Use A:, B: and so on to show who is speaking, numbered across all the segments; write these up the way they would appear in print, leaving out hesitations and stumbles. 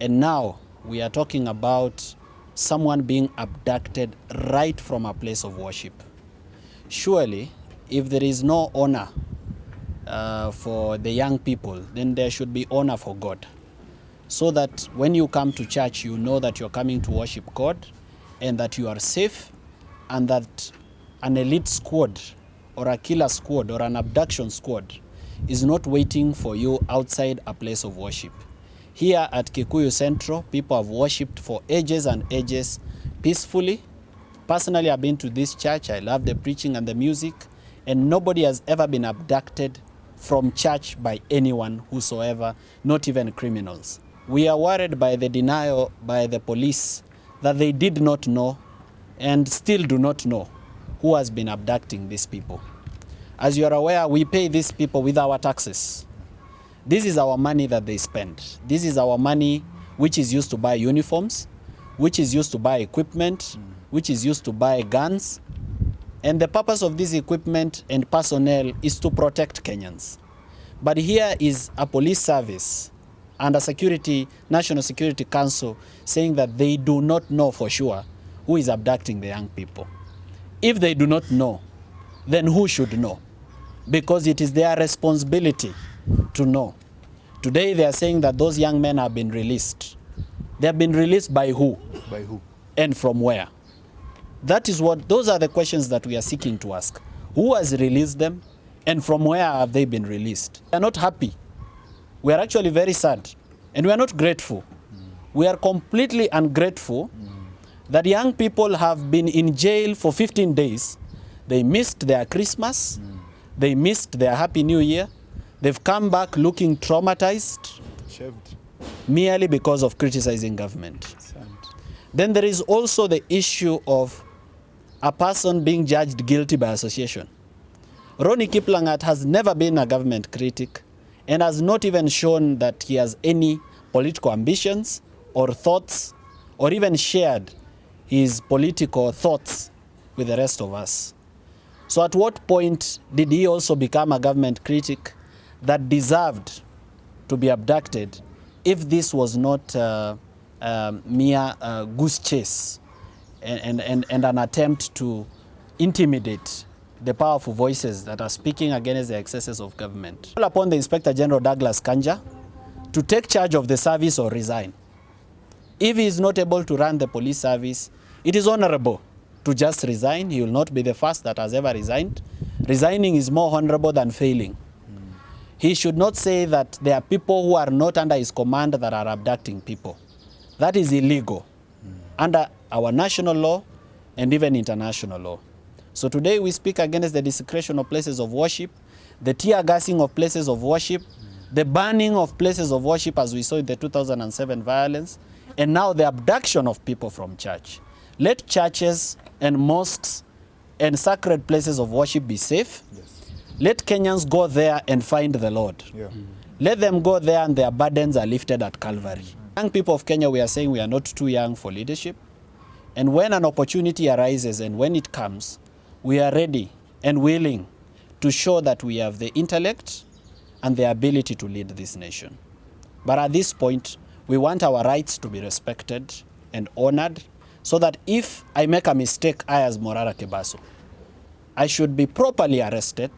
A: And now we are talking about someone being abducted right from a place of worship. Surely, if there is no honor for the young people, then there should be honor for God. So that when you come to church, you know that you're coming to worship God and that you are safe, and that an elite squad or a killer squad or an abduction squad is not waiting for you outside a place of worship. Here at Kikuyu Central, people have worshipped for ages and ages peacefully. Personally, I've been to this church. I love the preaching and the music, and nobody has ever been abducted from church by anyone whosoever, not even criminals. We are worried by the denial by the police that they did not know and still do not know who has been abducting these people. As you are aware, we pay these people with our taxes. This is our money that they spend. This is our money which is used to buy uniforms, which is used to buy equipment, which is used to buy guns. And the purpose of this equipment and personnel is to protect Kenyans. But here is a police service and a National Security Council saying that they do not know for sure who is abducting the young people. If they do not know, then who should know? Because it is their responsibility to know. Today they are saying that those young men have been released. They have been released by who?
B: By who?
A: And from where? Those are the questions that we are seeking to ask. Who has released them and from where have they been released? We are not happy. We are actually very sad and we are not grateful. We are completely ungrateful that young people have been in jail for 15 days. They missed their Christmas. They missed their Happy New Year. They've come back looking traumatized.
B: Shaved.
A: Merely because of criticizing government.
B: Sad.
A: Then there is also the issue of a person being judged guilty by association. Ronnie Kiplangat has never been a government critic and has not even shown that he has any political ambitions or thoughts or even shared his political thoughts with the rest of us. So at what point did he also become a government critic that deserved to be abducted if this was not mere goose chase and an attempt to intimidate the powerful voices that are speaking against the excesses of government? Call upon the Inspector General Douglas Kanja to take charge of the service or resign. If he is not able to run the police service, it is honorable to just resign. He will not be the first that has ever resigned. Resigning is more honorable than failing. He should not say that there are people who are not under his command that are abducting people. That is illegal under our national law and even international law. So today we speak against the desecration of places of worship, the tear gassing of places of worship, the burning of places of worship as we saw in the 2007 violence, and now the abduction of people from church. Let churches and mosques and sacred places of worship be safe.
B: Yes.
A: Let Kenyans go there and find the Lord.
B: Yeah.
A: Let them go there and their burdens are lifted at Calvary. Young people of Kenya, we are saying we are not too young for leadership. And when an opportunity arises and when it comes, we are ready and willing to show that we have the intellect and the ability to lead this nation. But at this point, we want our rights to be respected and honored, so that if I make a mistake, I as Morara Kebaso, I should be properly arrested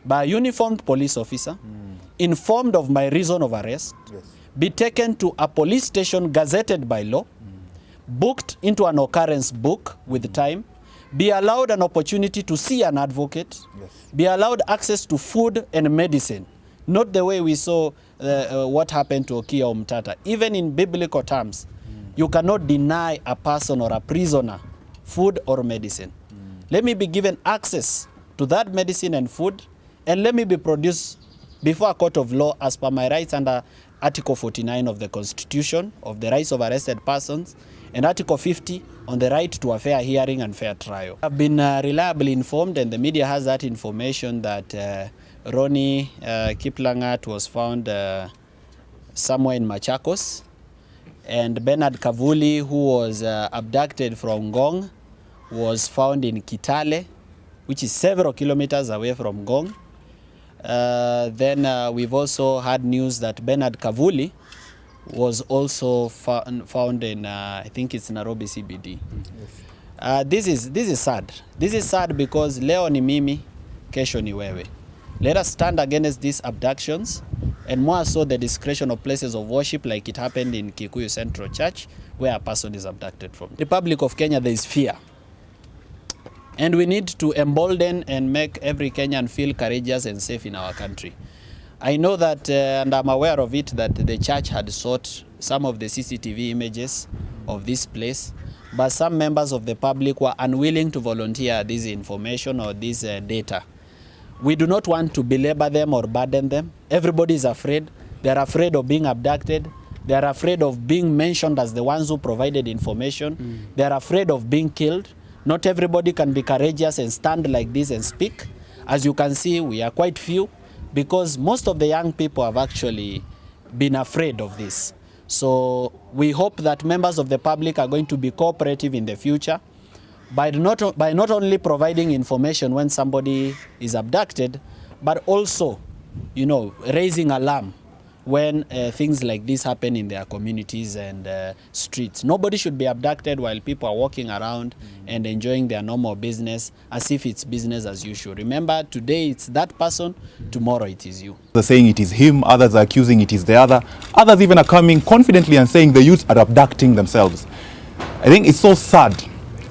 A: by a uniformed police officer, informed of my reason of arrest, be taken to a police station gazetted by law, booked into an occurrence book with time, be allowed an opportunity to see an advocate, be allowed access to food and medicine, not the way we saw what happened to Okia Omtata. Even in biblical terms, you cannot deny a person or a prisoner food or medicine. Let me be given access to that medicine and food, and let me be produced before a court of law as per my rights under Article 49 of the Constitution of the rights of arrested persons, and Article 50 on the right to a fair hearing and fair trial. I've been reliably informed, and the media has that information, that Ronnie Kiplangat was found somewhere in Machakos, and Bernard Kavuli, who was abducted from Ngong, was found in Kitale, which is several kilometers away from Ngong. Then we've also had news that Bernard Kavuli was also found in, I think it's Nairobi CBD. This is sad. This is sad because leo ni mimi, kesho ni wewe. Let us stand against these abductions, and more so the desecration of places of worship like it happened in Kikuyu Central Church, where a person is abducted from. Republic of Kenya, there is fear. And we need to embolden and make every Kenyan feel courageous and safe in our country. I know that, and I'm aware of it, that the church had sought some of the CCTV images of this place, but some members of the public were unwilling to volunteer this information or this data. We do not want to belabor them or burden them. Everybody is afraid. They're afraid of being abducted. They're afraid of being mentioned as the ones who provided information. They're afraid of being killed. Not everybody can be courageous and stand like this and speak. As you can see, we are quite few because most of the young people have actually been afraid of this. So we hope that members of the public are going to be cooperative in the future by not only providing information when somebody is abducted, but also, you know, raising alarm when things like this happen in their communities and streets. Nobody should be abducted while people are walking around and enjoying their normal business as if it's business as usual. Remember, today it's that person, tomorrow it is you.
B: They're saying it is him, others are accusing it is the other. Others even are coming confidently and saying the youths are abducting themselves. I think it's so sad,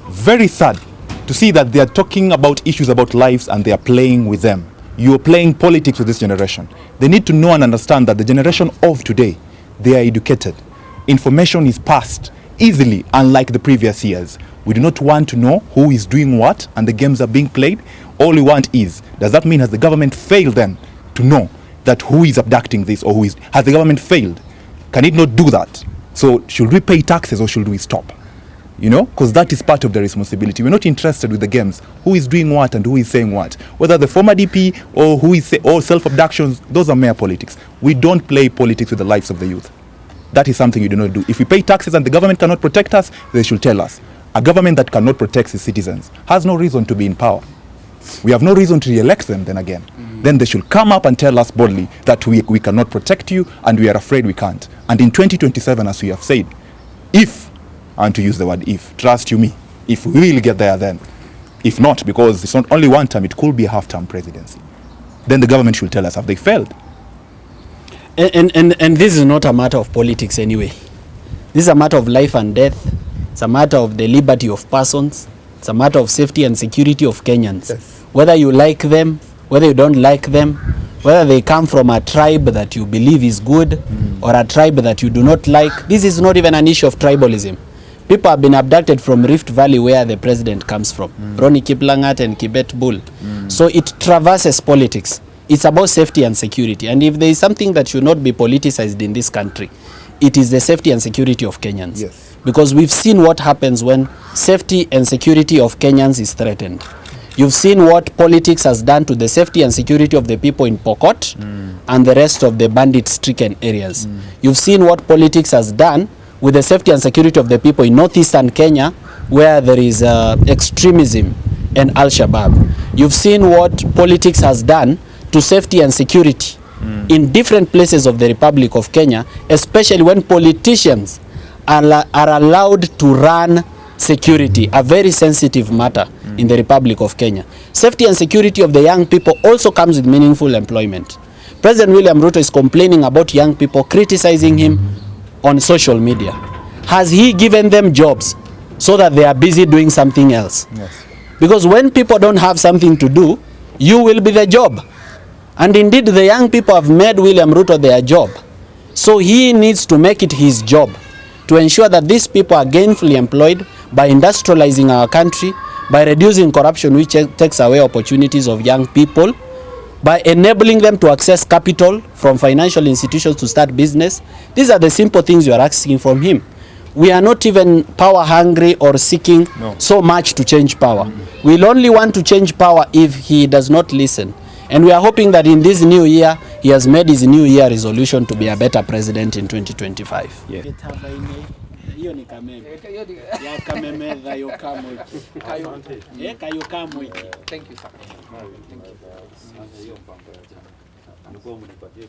B: very sad, to see that they are talking about issues about lives and they are playing with them. You are playing politics with this generation. They need to know and understand that the generation of today, they are educated. Information is passed easily, unlike the previous years. We do not want to know who is doing what and the games are being played. All we want is, does that mean has the government failed then to know that who is abducting this or has the government failed? Can it not do that? So should we pay taxes or should we stop? You know, because that is part of the responsibility. We're not interested with the games. Who is doing what and who is saying what? Whether the former DP or who is or self-abductions, those are mere politics. We don't play politics with the lives of the youth. That is something you do not do. If we pay taxes and the government cannot protect us, they should tell us. A government that cannot protect its citizens has no reason to be in power. We have no reason to re-elect them then again. Then they should come up and tell us boldly that we cannot protect you and we are afraid we can't. And in 2027, as we have said, if, I want to use the word if, trust you me, if we will get there then, if not, because it's not only one term, it could be a half-term presidency, then the government should tell us, have they failed?
A: And this is not a matter of politics anyway. This is a matter of life and death. It's a matter of the liberty of persons. It's a matter of safety and security of Kenyans. Yes. Whether you like them, whether you don't like them, whether they come from a tribe that you believe is good or a tribe that you do not like, this is not even an issue of tribalism. People have been abducted from Rift Valley, where the president comes from, Ronnie Kiplangat and Kibet Bull. So it traverses politics. It's about safety and security. And if there is something that should not be politicized in this country, it is the safety and security of Kenyans. Yes. Because we've seen what happens when safety and security of Kenyans is threatened. You've seen what politics has done to the safety and security of the people in Pokot and the rest of the bandit-stricken areas. You've seen what politics has done with the safety and security of the people in northeastern Kenya, where there is extremism and Al-Shabaab. You've seen what politics has done to safety and security in different places of the Republic of Kenya, especially when politicians are allowed to run security, a very sensitive matter in the Republic of Kenya. Safety and security of the young people also comes with meaningful employment. President William Ruto is complaining about young people, criticizing him on social media. Has he given them jobs so that they are busy doing something else? Yes. Because when people don't have something to do, you will be the job. And indeed, the young people have made William Ruto their job. So he needs to make it his job to ensure that these people are gainfully employed by industrializing our country, by reducing corruption, which takes away opportunities of young people, by enabling them to access capital from financial institutions to start business. These are the simple things you are asking from him. We are not even power hungry or seeking so much to change power. We'll only want to change power if he does not listen. And we are hoping that in this new year, he has made his new year resolution to be a better president in 2025. Yeah. Hiyo ni kameme. Ya kameme za yokamo. Kayo kamo. Thank you sir. Thank you.
C: Nilikuwa mnipatie